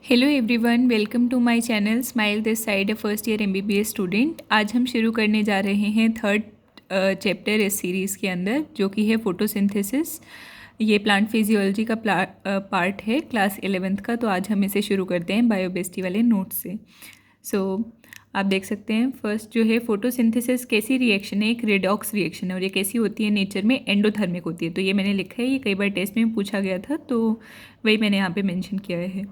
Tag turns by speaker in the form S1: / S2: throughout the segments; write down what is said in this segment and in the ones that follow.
S1: Hello everyone, welcome to my channel smile this side, a first year MBBS student. आज हम शुरू करने जा रहे हैं थर्ड चैप्टर इस सीरीज़ के अंदर, जो कि है फोटोसिंथेसिस। ये प्लांट फिजियोलॉजी का पार्ट है क्लास 11th का। तो आज हम इसे शुरू करते हैं बायोबेस्टी वाले नोट से। आप देख सकते हैं फर्स्ट जो है फोटोसिंथेसिस कैसी रिएक्शन है, एक रेडॉक्स रिएक्शन है। और ये कैसी होती है नेचर में, एंडोथर्मिक होती है। तो ये मैंने लिखा है, ये कई बार टेस्ट में पूछा गया था, तो वही मैंने यहाँ पे मेंशन किया है।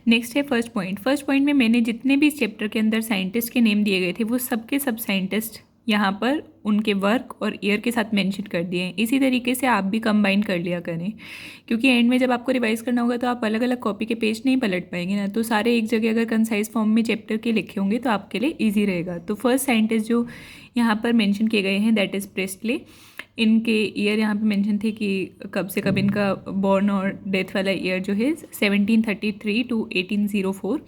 S1: नेक्स्ट है फर्स्ट पॉइंट में मैंने जितने भी इस चैप्टर के अंदर साइंटिस्ट के नेम दिए गए थे वो सबके सब साइंटिस्ट यहाँ पर उनके वर्क और ईयर के साथ मेंशन कर दिए हैं। इसी तरीके से आप भी कंबाइन कर लिया करें, क्योंकि एंड में जब आपको रिवाइज करना होगा तो आप अलग अलग कॉपी के पेज नहीं पलट पाएंगे ना। तो सारे एक जगह अगर कंसाइज फॉर्म में चैप्टर के लिखे होंगे तो आपके लिए ईजी रहेगा। तो फर्स्ट साइंटिस्ट जो यहाँ पर मेंशन किए गए हैं दैट इज़ प्रेस्टले। इनके ईयर यहाँ पे मेंशन थे कि कब से कब इनका बॉर्न और डेथ वाला ईयर जो है 1733 टू 1804।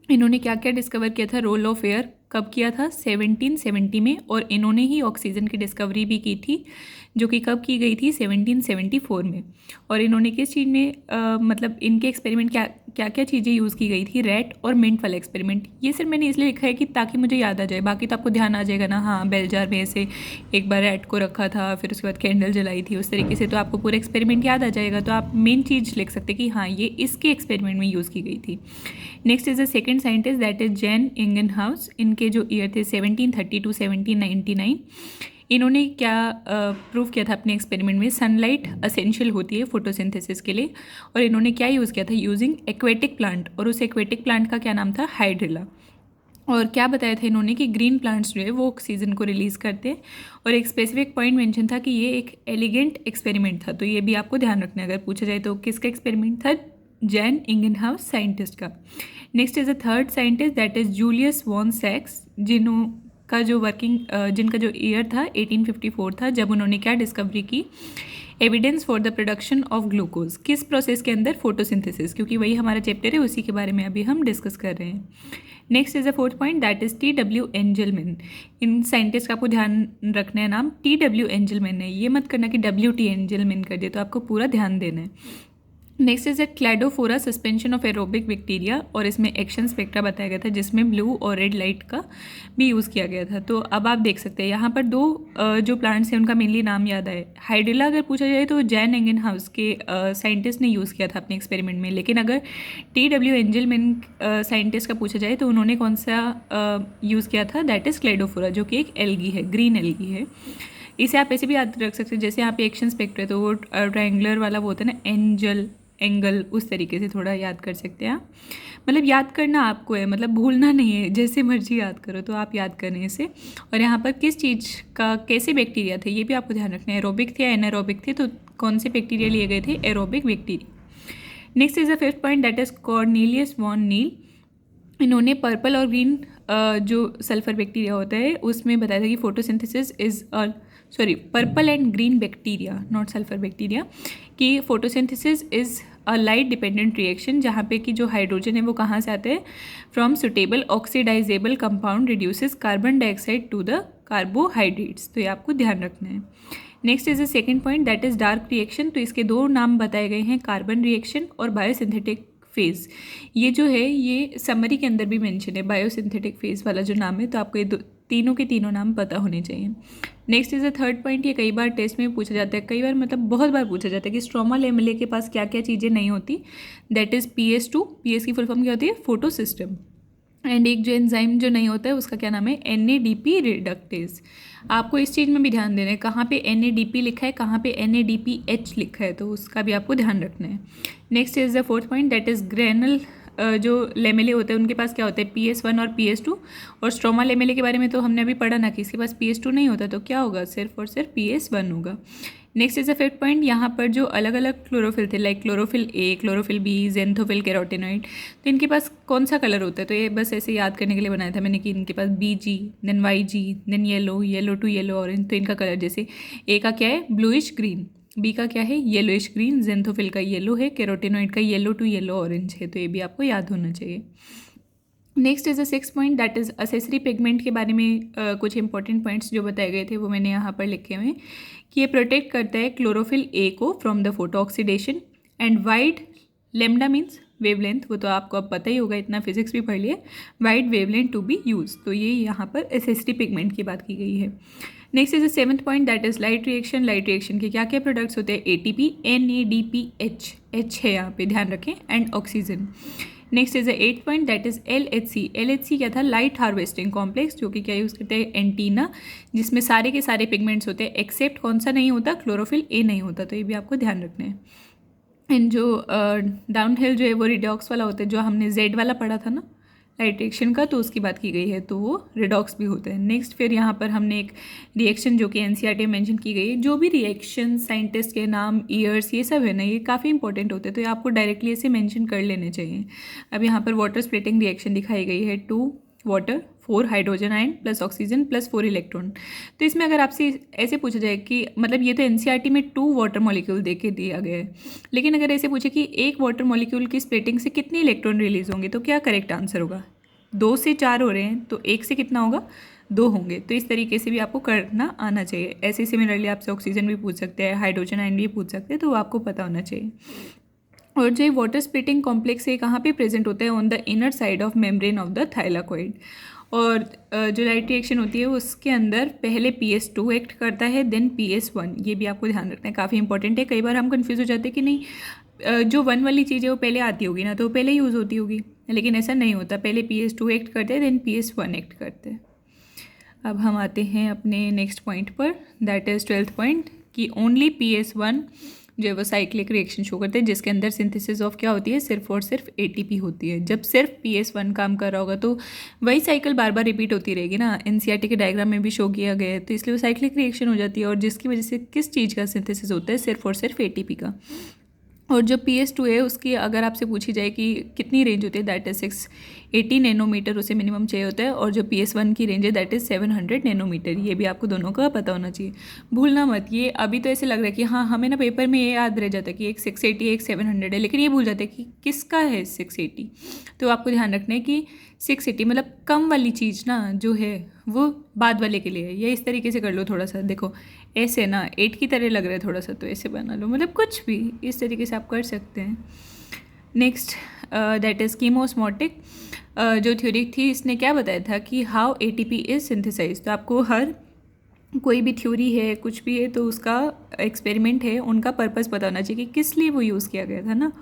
S1: इन्होंने क्या क्या डिस्कवर किया था, रोल ऑफ एयर कब किया था, 1770 में। और इन्होंने ही ऑक्सीजन की डिस्कवरी भी की थी, जो कि कब की गई थी, 1774 में। और इन्होंने किस चीज़ में मतलब इनके एक्सपेरिमेंट क्या क्या चीज़ें यूज़ की गई थी, रैट और मिंट वाला एक्सपेरिमेंट। ये सिर्फ मैंने इसलिए लिखा है कि ताकि मुझे याद आ जाए, बाकी तो आपको ध्यान आ जाएगा ना। हाँ, बेल जार में से एक बार रैट को रखा था, फिर उसके बाद कैंडल जलाई थी, उस तरीके से तो आपको पूरा एक्सपेरिमेंट याद आ जाएगा। तो आप मेन चीज़ लिख सकते कि हाँ, ये इसके एक्सपेरिमेंट में यूज़ की गई थी। Next is the second scientist that is Jan Ingenhousz. इनके जो ईयर थे 1730 टू 1799। इन्होंने क्या प्रूव किया था अपने एक्सपेरिमेंट में, सनलाइट असेंशियल होती है फोटोसिंथेसिस के लिए। और इन्होंने क्या यूज़ किया था, यूजिंग एक्वेटिक प्लांट। और उस एक्वेटिक प्लांट का क्या नाम था, हाइड्रिला। और क्या बताया था इन्होंने कि ग्रीन प्लांट्स जो है वो ऑक्सीजन को रिलीज़ करते हैं। और एक स्पेसिफिक पॉइंट मेंशन था कि ये एक एलिगेंट एक्सपेरिमेंट था। तो ये भी आपको ध्यान रखना है, अगर पूछा जाए तो किसका एक्सपेरिमेंट था, जैन इंगनहाउस साइंटिस्ट का। Next is the third scientist that is Julius von सैक्स, जिनका जो ईयर था 1854 था, जब उन्होंने क्या डिस्कवरी की, evidence for the production of glucose. किस प्रोसेस के अंदर, फोटोसिंथेसिस, क्योंकि वही हमारा चैप्टर है, उसी के बारे में अभी हम डिस्कस कर रहे हैं। Next is the fourth point that is TW Angelman. In scientist का आपको ध्यान रखना है, नाम TW एंजलमैन है। ये मत करना कि WT एंजलमैन कर दिया, तो आपको पूरा ध्यान देना है। Next is a Cladophora suspension of aerobic bacteria. और इसमें एक्शन स्पेक्ट्रा बताया गया था, जिसमें ब्लू और रेड लाइट का भी यूज़ किया गया था। तो अब आप देख सकते हैं यहाँ पर दो जो प्लांट्स हैं उनका मेनली नाम याद आए। हाइड्रिला अगर पूछा जाए तो जैन इंगनहाउस के साइंटिस्ट ने यूज़ किया था अपने एक्सपेरिमेंट में। लेकिन अगर TW एंजलमैन साइंटिस्ट का पूछा जाए तो उन्होंने कौन सा यूज़ किया था, दैट इज़ क्लैडोफोरा, जो कि एक एल्गी है, ग्रीन एल्गी है। इसे आप ऐसे भी याद रख सकते हैं, जैसे यहाँ पे एक्शन स्पेक्ट्रा है तो वो ट्रायंगुलर वाला वो होता है ना, एंगल, उस तरीके से थोड़ा याद कर सकते हैं आप। मतलब याद करना आपको है, मतलब भूलना नहीं है, जैसे मर्जी याद करो तो आप याद करें इसे। और यहाँ पर किस चीज़ का, कैसे बैक्टीरिया थे, ये भी आपको ध्यान रखना है। एरोबिक थे या एनारोबिक थे, तो कौन से बैक्टीरिया लिए गए थे, aerobic bacteria. Next is the fifth point that is Cornelius van Niel. इन्होंने पर्पल और ग्रीन जो सल्फर बैक्टीरिया होता है उसमें बताया था कि photosynthesis is purple and green bacteria, not sulphur bacteria, कि photosynthesis is a light dependent reaction, जहाँ पे कि जो हाइड्रोजन है वो कहाँ से आते हैं, from suitable oxidizable compound reduces carbon dioxide to the carbohydrates. तो ये आपको ध्यान रखना है। Next is the second point that is dark reaction. तो इसके दो नाम बताए गए हैं, कार्बन रिएक्शन और बायोसिंथेटिक फेज। ये जो है ये समरी के अंदर भी मेंशन है, बायोसिंथेटिक फेज वाला जो नाम है। तो आपको ये तीनों के तीनों नाम पता होने चाहिए। Next is the third point, ये कई बार टेस्ट में पूछा जाता है, कई बार मतलब बहुत बार पूछा जाता है कि स्ट्रोमा लेमेले के पास क्या क्या चीज़ें नहीं होती, दैट इज़ PS2। PS की फुल फॉर्म क्या होती है, फोटो सिस्टम। एंड एक जो एंजाइम जो नहीं होता है उसका क्या नाम है, NADP रिडक्टेज। आपको इस चीज़ में भी ध्यान देना है, कहाँ पे NADP लिखा है, कहाँ पे NADPH लिखा है, तो उसका भी आपको ध्यान रखना है। Next is the fourth point that is granal. जो लेमेले होते हैं उनके पास क्या होता है, PS1 और PS2। और स्ट्रोमा लेमेले के बारे में तो हमने अभी पढ़ा ना कि इसके पास PS2 नहीं होता, तो क्या होगा, सिर्फ और सिर्फ PS1 होगा। Next is the fifth point, यहाँ पर जो अलग अलग क्लोरोफिल थे, like chlorophyll A, chlorophyll B, xanthophyll, carotenoid, तो इनके पास कौन सा कलर होता है, तो ये बस ऐसे याद करने के लिए बनाया था मैंने कि इनके पास BG, then YG, then yellow to yellow orange. तो इनका कलर जैसे A का क्या है, ब्लूइश ग्रीन, B का क्या है, येलोइश ग्रीन, जेंथोफिल का येलो है, कैरोटिनॉइड का येलो टू येलो ऑरेंज है। तो ये भी आपको याद होना चाहिए। Next is the six point that is accessory pigment के बारे में कुछ इंपॉर्टेंट पॉइंट्स जो बताए गए थे वो मैंने यहाँ पर लिखे हुए हैं कि ये प्रोटेक्ट करता है क्लोरोफिल A को from the photo oxidation. And wide lambda means wavelength, वो तो आपको अब पता ही होगा, इतना फिजिक्स भी पढ़ लिए, wide wavelength to be use, तो ये यहाँ पर SST पिगमेंट की बात की गई है। Next is the 7th point, that is light reaction. Light reaction के क्या क्या प्रोडक्ट्स होते हैं? ATP, NADPH, H है यहाँ पे, ध्यान रखें, and oxygen. Next is the 8th point, that is LHC। LHC क्या था? लाइट हार्वेस्टिंग कॉम्प्लेक्स, जो कि क्या यूज़ करते हैं? एंटीना, जिसमें सारे के सारे पिगमेंट्स होते हैं एक्सेप्ट कौन सा नहीं होता? क्लोरोफिल A नहीं होता, तो ये भी आपको ध्यान रखना है। एंड जो डाउन हिल जो है वो रिडॉक्स वाला होता है, जो हमने Z वाला पढ़ा था ना लाइट रिएक्शन का, तो उसकी बात की गई है, तो वो रिडॉक्स भी होता है। नेक्स्ट फिर यहाँ पर हमने एक रिएक्शन जो कि NCERT में मेंशन की गई है, जो भी रिएक्शन साइंटिस्ट के नाम, ईयर्स, ये सब है ना, ये काफ़ी इंपॉर्टेंट होते हैं, तो ये आपको डायरेक्टली ऐसे मेंशन कर लेने चाहिए। अब यहाँ पर वाटर स्प्लिटिंग रिएक्शन दिखाई गई है, 2 water 4 hydrogen ion plus oxygen plus 4 electron. तो इसमें अगर आपसे ऐसे पूछा जाए कि मतलब ये तो NCERT में 2 वाटर मॉलिक्यूल दे के दिया गया है, लेकिन अगर ऐसे पूछे कि एक वाटर मॉलिक्यूल की स्प्लिटिंग से कितने इलेक्ट्रॉन रिलीज होंगे, तो क्या करेक्ट आंसर होगा? 2 से 4 हो रहे हैं, तो 1 से कितना होगा? 2 होंगे। तो इस तरीके से भी आपको करना आना चाहिए। ऐसे सिमिलरली आपसे ऑक्सीजन भी पूछ सकते हैं, हाइड्रोजन आयन भी पूछ सकते हैं, तो वो आपको पता होना चाहिए। और जो वाटर स्प्लिटिंग कॉम्प्लेक्स है कहाँ पे प्रेजेंट होता है? On the inner side of membrane of the thylakoid. और जो लाइट रिएक्शन होती है उसके अंदर पहले PS2 एक्ट करता है, देन PS1। ये भी आपको ध्यान रखना है, काफ़ी इंपॉर्टेंट है। कई बार हम कंफ्यूज हो जाते हैं कि नहीं जो 1 वाली चीज़ है वो पहले आती होगी ना, तो वो पहले यूज़ होती होगी, लेकिन ऐसा नहीं होता। पहले PS2 एक्ट करते हैं, देन PS1 एक्ट करते हैं। अब हम आते हैं अपने नेक्स्ट पॉइंट पर, दैट इज़ 12th पॉइंट, कि ओनली PS1 जो है वो साइक्लिक रिएक्शन शो करते हैं, जिसके अंदर सिंथेसिस ऑफ क्या होती है? सिर्फ और सिर्फ ATP होती है। जब सिर्फ PS1 काम कर रहा होगा तो वही साइकिल बार बार रिपीट होती रहेगी ना, NCERT के डायग्राम में भी शो किया गया है, तो इसलिए वो साइक्लिक रिएक्शन हो जाती है, और जिसकी वजह से किस चीज़ का सिंथेसिस होता है? सिर्फ और सिर्फ ATP का। और जो PS2 है उसकी अगर आपसे पूछी जाए कि कितनी रेंज होती है, दैट इज 680 नैनोमीटर उसे मिनिमम चाहिए होता है, और जो PS1 की रेंज है दैट इज़ 700 नैनोमीटर। ये भी आपको दोनों का पता होना चाहिए, भूलना मत। ये अभी तो ऐसे लग रहा है कि हाँ हमें ना पेपर में ये याद रह जाता है कि एक 680 एक 700 है, लेकिन ये भूल जाते हैं कि किसका है 680। तो आपको ध्यान रखना है कि 680 मतलब कम वाली चीज़ ना जो है वो बाद वाले के लिए है। ये इस तरीके से कर लो, थोड़ा सा देखो ऐसे ना 8 की तरह लग रहा है थोड़ा सा, तो ऐसे बना लो, मतलब कुछ भी इस तरीके से आप कर सकते हैं। Next that is chemiosmotic. जो थ्योरी थी इसने क्या बताया था कि हाउ ATP इज सिंथेसाइज। तो आपको हर कोई भी थ्योरी है, कुछ भी है, तो उसका एक्सपेरिमेंट है, उनका पर्पस पता होना चाहिए कि किस लिए वो यूज़ किया गया था ना।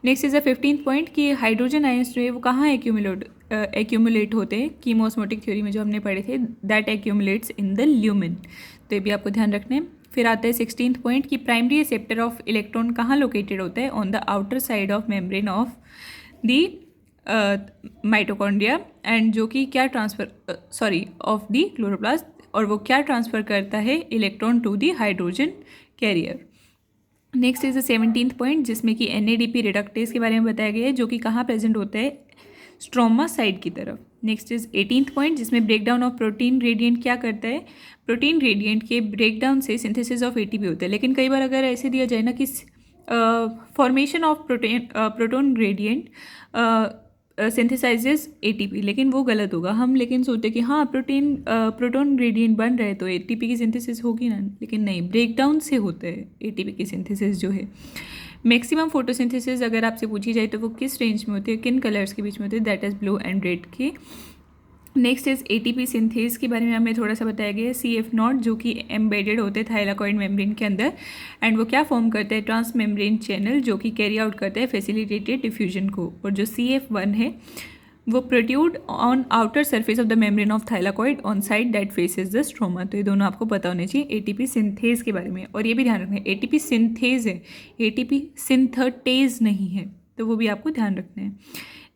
S1: Next is the 15th point, कि हाइड्रोजन आयंस जो है वो कहाँ एक्यूमुलेट होते हैं? कीमोस्मोटिक थ्योरी में जो हमने पढ़े थे, that accumulates in the lumen. तो ये भी आपको ध्यान रखना है। फिर आता है 16th पॉइंट, कि प्राइमरी रिसेप्टर ऑफ इलेक्ट्रॉन कहाँ लोकेटेड होता है? On the outer side of membrane of the mitochondria, and जो कि क्या ऑफ दी क्लोरोप्लास्ट, और वो क्या ट्रांसफ़र करता है? Electron to the hydrogen carrier. Next is the 17th point, जिसमें कि NADP रिडक्टेज के बारे में बताया गया है, जो कि कहाँ प्रेजेंट होता है? स्ट्रोमा साइड की तरफ। नेक्स्ट इज 18th पॉइंट, जिसमें ब्रेकडाउन ऑफ प्रोटीन ग्रेडियंट क्या करता है? प्रोटीन ग्रेडियंट के ब्रेकडाउन से सिंथेसिस ऑफ ATP होता है। लेकिन कई बार अगर ऐसे दिया जाए ना कि formation of proton gradient synthesises ATP, लेकिन वो गलत होगा। हम लेकिन सोचते कि हाँ प्रोटोन ग्रेडियंट बन रहे तो ATP की सिंथेसिस होगी ना, लेकिन नहीं, ब्रेकडाउन से होता है ATP की सिंथेसिस जो है। मैक्सिमम फोटोसिंथेसिस अगर आपसे पूछी जाए तो वो किस रेंज में होती है, किन कलर्स के बीच में होती है? That is blue and red की। नेक्स्ट इज ATP सिंथेस के बारे में हमें थोड़ा सा बताया गया है। CF0 जो कि एम्बेडेड होते हैं थाइलाकॉइड मेम्ब्रेन के अंदर, एंड वो क्या फॉर्म करते हैं? ट्रांस मेम्ब्रेन चैनल, जो कि कैरी आउट करते हैं फैसिलिटेटेड डिफ्यूजन को। और जो CF1 है वो protrude on outer surface of the membrane of thylakoid on side that faces the stroma. तो ये दोनों आपको पता होने चाहिए ATP सिंथेस के बारे में। और ये भी ध्यान रखना है ATP सिंथेज है, ATP सिंथेटेज नहीं है, तो वो भी आपको ध्यान रखना है।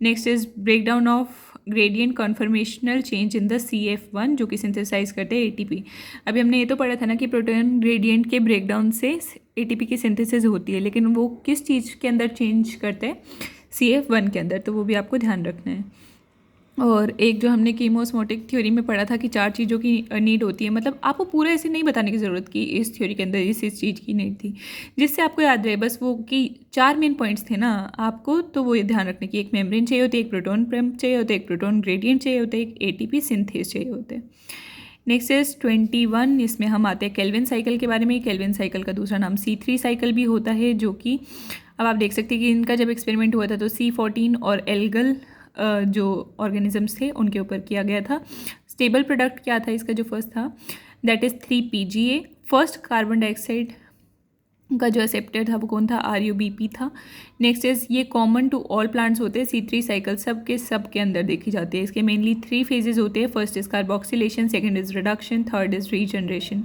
S1: Next is breakdown of gradient conformational change in the CF1, जो कि सिंथेसाइज करते हैं ATP। अभी हमने ये तो पढ़ा था ना कि प्रोटोन ग्रेडियंट के ब्रेकडाउन से ATP की सिंथेसिस होती है, लेकिन वो किस चीज़ के अंदर चेंज करते हैं? CF1 के अंदर, तो वो भी आपको ध्यान रखना है। और एक जो हमने कीमोस्मोटिक थ्योरी में पढ़ा था कि 4 चीज़ों की नीड होती है, मतलब आपको पूरा ऐसे नहीं बताने की ज़रूरत कि इस थ्योरी के अंदर इस चीज़ की नीड थी, जिससे आपको याद रहे बस वो कि 4 मेन पॉइंट्स थे ना आपको, तो वो ये ध्यान रखने की, एक मेम्ब्रेन चाहिए होती है, एक प्रोटोन पंप चाहिए होता है, एक प्रोटोन ग्रेडियंट चाहिए होता है, एक ATP सिंथेस चाहिए होता है। नेक्स्ट इज 21, इसमें हम आते हैं केल्विन साइकिल के बारे में। केल्विन साइकिल का दूसरा नाम C3 साइकिल भी होता है, जो कि अब आप देख सकते हैं कि इनका जब एक्सपेरिमेंट हुआ था तो C14 और एल्गल जो ऑर्गेनिजम्स थे उनके ऊपर किया गया था। स्टेबल प्रोडक्ट क्या था इसका जो फर्स्ट था, that is 3PGA। First carbon dioxide का जो एक्सेप्टर था वो कौन था, RUBP था। नेक्स्ट इज ये कॉमन टू ऑल प्लांट्स होते हैं, C3 साइकिल सब के अंदर देखी जाती है। इसके मेनली 3 फेजेस होते हैं, first is carboxylation, second is reduction, third is regeneration.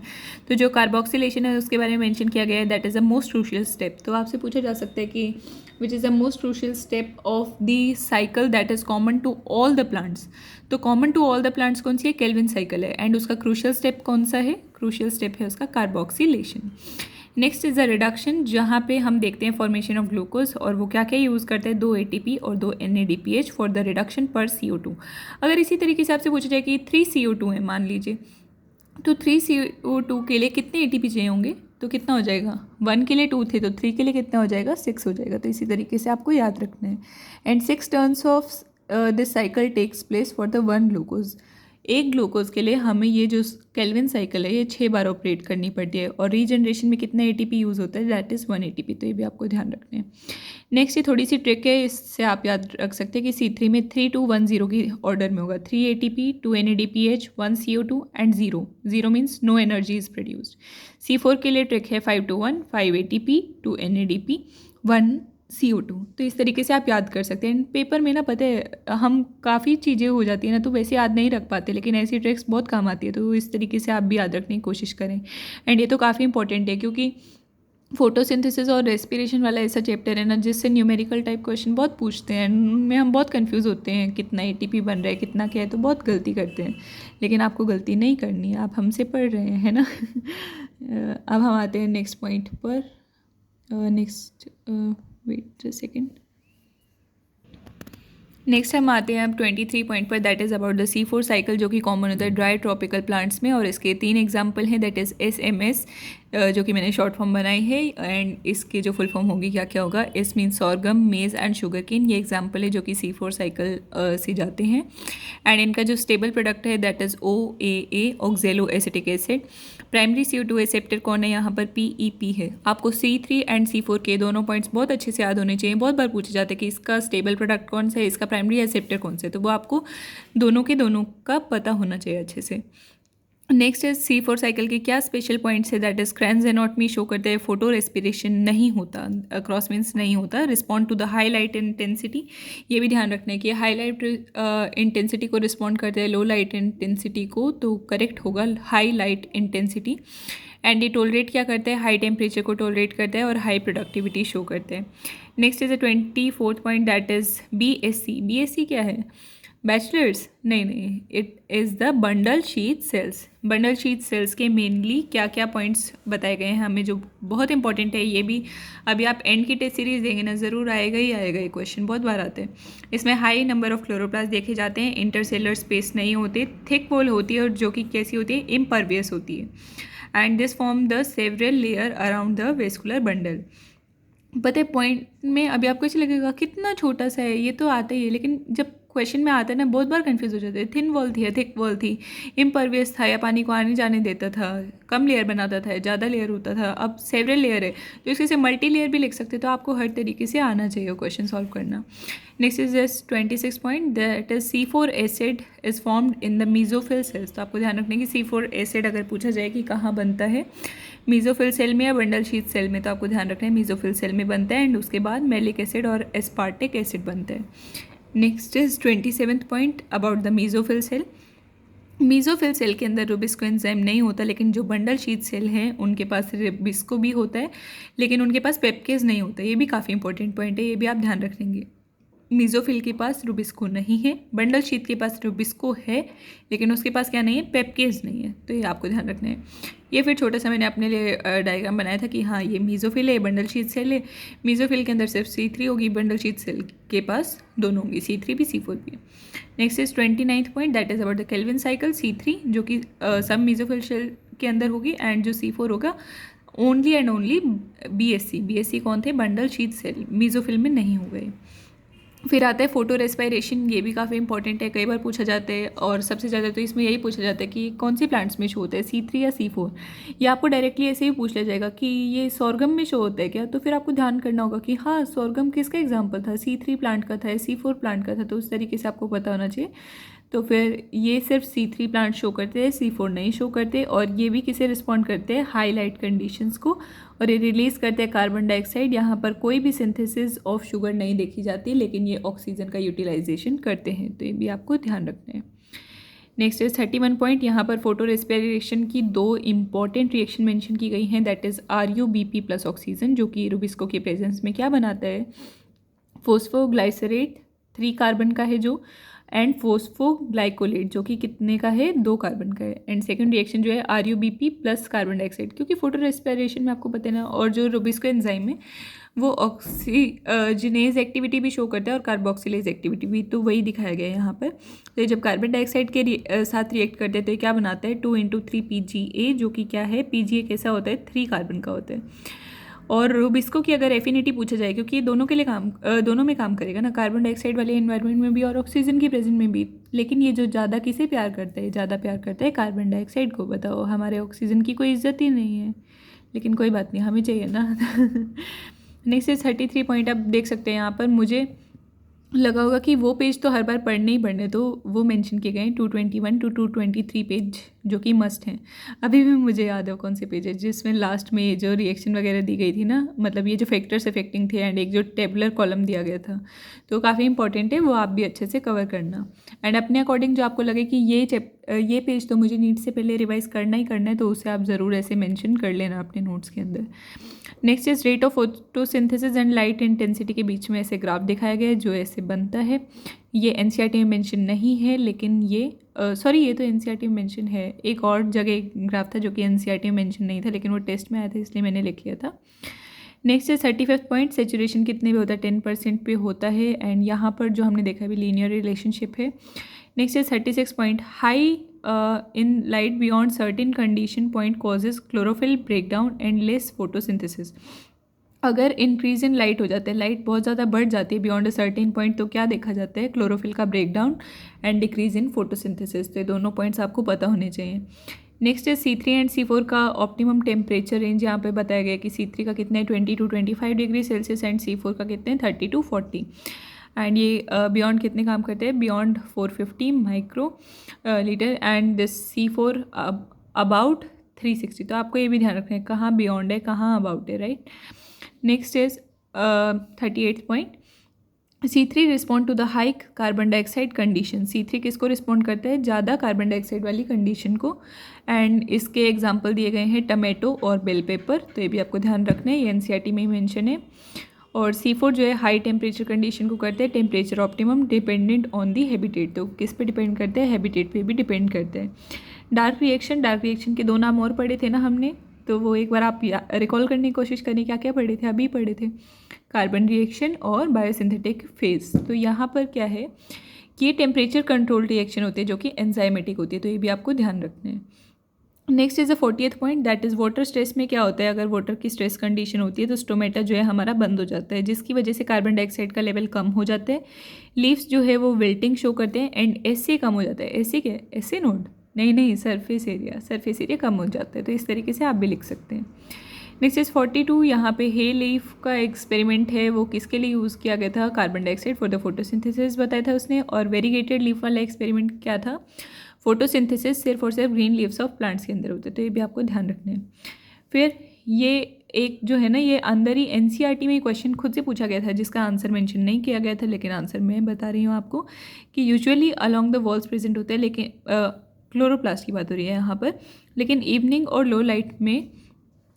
S1: तो जो कार्बोक्सिलेशन है उसके बारे में मेंशन किया गया है, that is the most crucial step. तो आपसे पूछा जा सकता है कि which is the most crucial step of the cycle that is common to all the plants. तो common to all the plants कौन सी है, केल्विन साइकिल है, एंड उसका क्रूशियल स्टेप कौन सा है, क्रूशियल स्टेप है उसका carboxylation. Next is the reduction, जहाँ पे हम देखते हैं फॉर्मेशन ऑफ ग्लूकोज, और वो क्या क्या यूज़ करते हैं, 2 ATP और 2 NADPH फॉर द रिडक्शन पर CO2। अगर इसी तरीके से आपसे पूछा जाए कि 3 CO2 है मान लीजिए, तो 3 CO2 के लिए कितने ATP चाहिए होंगे, तो कितना हो जाएगा, 1 के लिए 2 थे तो 3 के लिए कितना हो जाएगा, 6 हो जाएगा। तो इसी तरीके से आपको याद रखना है। And 6 turns of this cycle takes place for the 1 glucose. एक ग्लूकोज के लिए हमें ये जो केल्विन साइकिल है ये 6 बार ऑपरेट करनी पड़ती है, और रीजनरेशन में कितना ATP यूज़ होता है, दैट इज़ 1 ATP। तो ये भी आपको ध्यान रखना है। नेक्स्ट ये थोड़ी सी ट्रिक है, इससे आप याद रख सकते हैं कि C3 में 3 2 1 0 की ऑर्डर में होगा, 3 ATP, 2 NADPH, 1 CO2 and 0 means no energy is produced. C4 के लिए ट्रिक है 5 2 1, 5 ATP, 2 NADP, 1 CO2। तो इस तरीके से आप याद कर सकते हैं। पेपर में ना पता है हम काफ़ी चीज़ें हो जाती है ना तो वैसे याद नहीं रख पाते, लेकिन ऐसी ट्रिक्स बहुत काम आती है, तो इस तरीके से आप भी याद रखने की कोशिश करें। एंड ये तो काफ़ी इंपॉर्टेंट है क्योंकि फोटोसिंथेसिस और रेस्पिरेशन वाला ऐसा चैप्टर है ना जिससे न्यूमेरिकल टाइप क्वेश्चन बहुत पूछते हैं, उनमें हम बहुत कंफ्यूज होते हैं, कितना ATP बन रहा है, कितना क्या है, तो बहुत गलती करते हैं। लेकिन आपको गलती नहीं करनी है, आप हमसे पढ़ रहे हैं ना। अब हम आते हैं नेक्स्ट पॉइंट पर। Next wait a second. Next हम आते हैं अब 23 पॉइंट पर, that is about the C4 cycle, जो कि कॉमन होता है ड्राई ट्रॉपिकल प्लांट्स में, और इसके 3 एग्जांपल हैं, दैट इज़ SMS, जो कि मैंने शॉर्ट फॉर्म बनाई है, एंड इसकी जो फुल फॉर्म होगी क्या क्या होगा, एस मीन सॉर्गम, मेज़ एंड शुगर केन। ये एग्जाम्पल है जो कि C4 साइकिल से जाते हैं। एंड इनका जो स्टेबल प्रोडक्ट है that is OAA, ऑक्जेलो acetic acid. Primary CO2 acceptor कौन है यहाँ पर, PEP है। आपको C3 एंड C4 के दोनों पॉइंट्स बहुत अच्छे से याद होने चाहिए। बहुत बार पूछे जाते हैं कि इसका स्टेबल प्रोडक्ट कौन सा है, इसका प्राइमरी एक्सेप्टर कौन सा है, तो वो आपको दोनों के दोनों का पता होना चाहिए अच्छे से। नेक्स्ट इज C4 साइकिल के क्या स्पेशल पॉइंट्स है, दैट इज क्रैंस एनॉटमी शो करते हैं, फोटो रेस्पिरेशन नहीं होता, क्रॉस मीन्स नहीं होता, respond to the high light intensity. ये भी ध्यान रखना है कि हाई लाइट इंटेंसिटी को रिस्पॉन्ड करते हैं लो लाइट इंटेंसिटी को, तो करेक्ट होगा हाई लाइट इंटेंसिटी। एंड ये टोलरेट क्या करता है, हाई टेम्परेचर को टोलरेट करता है और हाई प्रोडक्टिविटी शो करते हैं। Next is the 24th point, that is BSc। BSc क्या है, बैचलर्स नहीं, it is the bundle sheath cells. Bundle sheath cells के मेनली क्या क्या पॉइंट्स बताए गए हैं हमें, जो बहुत इंपॉर्टेंट है। ये भी अभी आप एंड की टेस्ट सीरीज देंगे ना, ज़रूर आएगा ही आएगा, ये क्वेश्चन बहुत बार आते हैं। इसमें हाई नंबर ऑफ क्लोरोप्लास्ट देखे जाते हैं, इंटरसेलर स्पेस नहीं होते, थिक वॉल होती है, और जो कि कैसी होती है, इम्परवियस होती है। And this form the several layer around the vascular bundle. पता है पॉइंट में अभी आपको ऐसे लगेगा कितना छोटा सा है, ये तो आता ही है, लेकिन जब क्वेश्चन में आता है ना बहुत बार कंफ्यूज हो जाते हैं। थिन वॉल थी या थिक वॉल थी, इम्परवियस था या पानी को आने जाने देता था, कम लेयर बनाता था या ज़्यादा लेयर होता था, अब सेवरल लेयर है तो इसके से मल्टी लेयर भी लिख सकते हैं। तो आपको हर तरीके से आना चाहिए क्वेश्चन सॉल्व करना। Next is this 26 point, that is C4 acid is formed in the mesophyll cells. तो आपको ध्यान रखना है कि C4 एसिड अगर पूछा जाए कि कहाँ बनता है, मीजोफिल सेल में या बंडल शीट सेल में, तो आपको ध्यान रखना है मीजोफिल सेल में बनता है, एंड उसके बाद मैलिक एसिड और एस्पार्टिक एसिड बनता है। Next is 27th point about the mesophyll cell. Mesophyll cell के अंदर रुबिस्को एंजाइम नहीं होता, लेकिन जो बंडल शीट सेल हैं उनके पास रुबिस्को भी होता है, लेकिन उनके पास पेप्केज नहीं होता। ये भी काफ़ी इंपॉर्टेंट पॉइंट है, ये भी आप ध्यान रखेंगे। मीजोफिल के पास रुबिस्को नहीं है, बंडल शीट के पास रुबिस्को है, लेकिन उसके पास क्या नहीं है, पेप्केज नहीं है। तो ये आपको ध्यान रखना है। ये फिर छोटा सा मैंने अपने लिए डायग्राम बनाया था कि हाँ ये मीजोफिल है, बंडल शीट सेल है। मीजोफिल के अंदर सिर्फ C3 होगी, बंडल शीट सेल के पास दोनों होंगी, C3 भी C4 भी। Next is 29th point, that is about the Calvin cycle. C3 जो कि सब मीजोफिल सेल के अंदर होगी, एंड जो C4 होगा only and only BSc। BSc कौन थे, बंडल शीट सेल, मीजोफिल में नहीं हो गए। फिर आता है फोटो रेस्पिरेशन, ये भी काफ़ी इंपॉर्टेंट है, कई बार पूछा जाता है और सबसे ज़्यादा तो इसमें यही पूछा जाता है कि कौन सी प्लांट्स में शो होता है, C3 या C4। ये आपको डायरेक्टली ऐसे ही पूछ लिया जाएगा कि ये सोरगम में शो होता है क्या, तो फिर आपको ध्यान करना होगा कि हाँ सोरगम किसका एग्जाम्पल था, C3 प्लांट का था या C4 प्लांट का था, तो उस तरीके से आपको पता होना चाहिए। तो फिर ये सिर्फ C3 प्लांट शो करते हैं, C4 नहीं शो करते, और ये भी किसे रिस्पॉन्ड करते हैं, हाई लाइट कंडीशंस को, और ये रिलीज़ करते हैं कार्बन डाइऑक्साइड। यहाँ पर कोई भी सिंथेसिस ऑफ शुगर नहीं देखी जाती, लेकिन ये ऑक्सीजन का यूटिलाइजेशन करते हैं, तो ये भी आपको ध्यान रखना है। नेक्स्ट इज 31 पॉइंट, यहाँ पर फोटो रेस्पिरेशन की 2 इंपॉर्टेंट रिएक्शन मेंशन की गई हैं, that is RuBp plus oxygen, जो कि रुबिस्को के प्रेजेंस में क्या बनाता है, फोस्फोग्लाइसरेट 3 कार्बन का है जो, एंड फोस्फोग्लाइकोलेट जो कि कितने का है, 2 कार्बन का है। एंड सेकंड रिएक्शन जो है RuBp प्लस कार्बन डाइऑक्साइड, क्योंकि फोटो रेस्पिरेशन में आपको पता है ना, और जो रुबिस्को एंजाइम है वो ऑक्सीजनेज एक्टिविटी भी शो करता है और कार्बोक्सिलेज एक्टिविटी भी, तो वही दिखाया गया है यहाँ पर। तो जब कार्बन डाइऑक्साइड के साथ रिएक्ट करते हैं तो ये क्या बनाता है, 2 × 3 PGA, जो कि क्या है, PGA कैसा होता है, 3 कार्बन का होता है। और रुबिस्को की अगर एफिनिटी पूछा जाए, क्योंकि ये दोनों के लिए दोनों में काम करेगा ना, कार्बन डाइऑक्साइड वाले एनवायरनमेंट में भी और ऑक्सीजन की प्रेजेंस में भी, लेकिन ये जो ज़्यादा किसे प्यार करता है, ज़्यादा प्यार करता है कार्बन डाइऑक्साइड को। बताओ, हमारे ऑक्सीजन की कोई इज्जत ही नहीं है, लेकिन कोई बात नहीं, हमें चाहिए ना। नेक्स्ट इज 33 पॉइंट, आप देख सकते हैं यहाँ पर, मुझे लगा होगा कि वो पेज तो हर बार पढ़ने ही पढ़ने, तो वो मेंशन किए गए हैं 221 to 223 पेज, जो कि मस्ट हैं। अभी भी मुझे याद है कौन से पेज है जिसमें लास्ट में जो रिएक्शन वगैरह दी गई थी ना, मतलब ये जो फैक्टर्स अफेक्टिंग थे, एंड एक जो टेबुलर कॉलम दिया गया था, तो काफ़ी इंपॉर्टेंट है, वो आप भी अच्छे से कवर करना। एंड अपने अकॉर्डिंग जो आपको लगे कि ये पेज तो मुझे नीट से पहले रिवाइज करना ही करना है, तो उसे आप ज़रूर ऐसे मेंशन कर लेना अपने नोट्स के अंदर। Next is rate of photosynthesis and light intensity के बीच में ऐसे ग्राफ दिखाया गया है जो ऐसे बनता है। ये एनसीईआरटी में मेंशन नहीं है, लेकिन ये ये तो एनसीईआरटी में मेंशन है, एक और जगह एक ग्राफ था जो कि एनसीईआरटी में मेंशन नहीं था, लेकिन वो टेस्ट में आया था इसलिए मैंने लिख लिया था। नेक्स्ट है 35 पॉइंट, सेचुरेशन कितने पे होता है, 10% पे होता है, एंड यहाँ पर जो हमने देखा है भी लीनियर रिलेशनशिप है। नेक्स्ट है 36 point, high in light beyond certain condition point causes chlorophyll breakdown and less photosynthesis. अगर इंक्रीज इन लाइट हो जाता है, लाइट बहुत ज़्यादा बढ़ जाती है बियॉन्ड अ सर्टेन पॉइंट, तो क्या देखा जाता है, क्लोरोफिल का breakdown and decrease in photosynthesis. तो ये दोनों पॉइंट्स आपको पता होने चाहिए। नेक्स्ट है C3 एंड C4 का ऑप्टिमम टेम्परेचर रेंज, यहाँ पे बताया गया कि C3 का कितना है 20 to 25 degree Celsius, and C4 का कितने हैं 30 to 40। एंड ये बियॉन्ड कितने काम करते हैं, beyond 450 micro litre, and this C4 about 360। तो आपको ये भी ध्यान रखना है कहाँ बियॉन्ड है, कहाँ अबाउट है, right. Next is 38 point, C3 respond to the high carbon dioxide condition. C3 किसको रिस्पॉन्ड करता है, ज़्यादा कार्बन डाइऑक्साइड वाली कंडीशन को, एंड इसके एग्जांपल दिए गए हैं टमेटो और बेल पेपर, तो ये भी आपको ध्यान रखना है, ये एनसीईआरटी में ही मेंशन है। और C4 जो है हाई टेम्परेचर कंडीशन को करते हैं, temperature optimum dependent on the habitat, तो किस पे डिपेंड करते हैं, हैबिटेट पे भी डिपेंड करते हैं। डार्क रिएक्शन के 2 नाम और पढ़े थे ना हमने, तो वो एक बार आप रिकॉल करने की कोशिश करें, क्या क्या पढ़े थे, अभी पढ़े थे, कार्बन रिएक्शन और बायोसिंथेटिक फेज। तो यहाँ पर क्या है कि ये टेम्परेचर कंट्रोल रिएक्शन होती है जो कि एंजाइमेटिक होती है, तो ये भी आपको ध्यान रखना है। Next is the 40th point, that is water stress में क्या होता है, अगर वाटर की स्ट्रेस कंडीशन होती है तो स्टोमेटा जो है हमारा बंद हो जाता है, जिसकी वजह से कार्बन डाइऑक्साइड का लेवल कम हो जाता है, लीव्स जो है वो विल्टिंग शो करते हैं, एंड एसए कम हो जाता है। एसए क्या है, एसए नोड नहीं, सरफेस एरिया कम हो जाता है, तो इस तरीके से आप भी लिख सकते हैं। नेक्स्ट इज 42, यहाँ पे हे लीफ का एक्सपेरिमेंट है, वो किसके लिए यूज़ किया गया था, carbon dioxide for the photosynthesis बताया था उसने। और वेरीगेटेड लीफ वाला एक्सपेरिमेंट क्या था, फोटोसिंथेसिस सिर्फ और सिर्फ ग्रीन लीव्स ऑफ प्लांट्स के अंदर होते हैं, तो ये भी आपको ध्यान रखना है। फिर ये एक जो है ना, ये अंदर ही एनसीईआरटी में क्वेश्चन खुद से पूछा गया था जिसका आंसर मेंशन नहीं किया गया था, लेकिन आंसर मैं बता रही हूँ आपको कि usually along the walls present होते हैं, लेकिन क्लोरोप्लास्ट की बात हो रही है यहाँ पर, लेकिन इवनिंग और लो लाइट में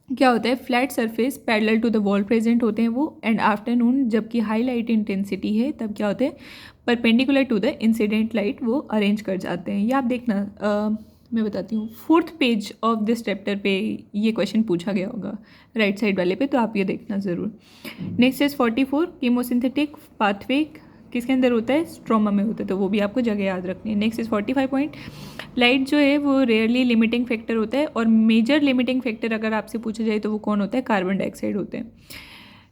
S1: क्या होता है, flat surface parallel to the wall present होते हैं वो, एंड आफ्टरनून जबकि हाई लाइट इंटेंसिटी है तब क्या होते हैं, perpendicular to the incident light वो अरेंज कर जाते हैं। ये आप देखना, मैं बताती हूँ 4th page of this chapter पे ये क्वेश्चन पूछा गया होगा राइट साइड वाले पे, तो आप ये देखना ज़रूर। नेक्स्ट इज 44, कीमोसिंथेटिक पाथवे किसके अंदर होता है, स्ट्रोमा में होता है, तो वो भी आपको जगह याद रखनी है। नेक्स्ट इज 45 पॉइंट, लाइट जो है वो रेयरली लिमिटिंग फैक्टर होता है, और मेजर लिमिटिंग फैक्टर अगर आपसे पूछा जाए तो वो कौन होता है, कार्बन डाइऑक्साइड होते हैं।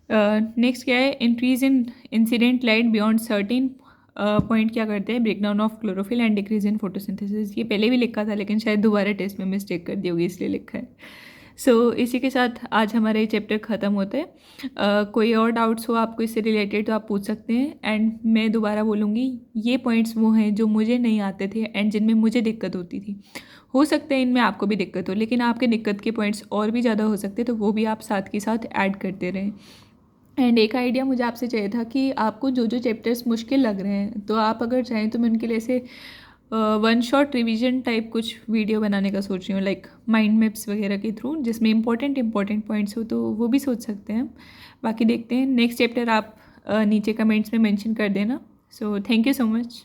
S1: नेक्स्ट क्या है, increase in incident light beyond certain point क्या करते हैं, break down of chlorophyll and decrease in photosynthesis. ये पहले भी लिखा था लेकिन शायद दोबारा टेस्ट में मिस्टेक कर दी होगी इसलिए लिखा है। सो इसी के साथ आज हमारा ये चैप्टर ख़त्म होता है। कोई और डाउट्स हो आपको इससे रिलेटेड तो आप पूछ सकते हैं। एंड मैं दोबारा बोलूँगी, ये पॉइंट्स वो हैं जो मुझे नहीं आते थे एंड जिनमें मुझे दिक्कत होती थी। हो सकता है इनमें आपको भी दिक्कत हो, लेकिन आपके दिक्कत के पॉइंट्स और भी ज़्यादा हो सकते तो वो भी आप साथ के साथ ऐड करते रहें। एंड एक आइडिया मुझे आपसे चाहिए था कि आपको जो जो चैप्टर्स मुश्किल लग रहे हैं तो आप अगर चाहें तो मैं उनके लिए ऐसे वन शॉट रिवीजन टाइप कुछ वीडियो बनाने का सोच रही हूँ, लाइक माइंड मैप्स वगैरह के थ्रू, जिसमें इंपॉर्टेंट पॉइंट्स हो, तो वो भी सोच सकते हैं। बाकी देखते हैं, नेक्स्ट चैप्टर आप नीचे कमेंट्स में मेंशन कर देना। So thank you so much.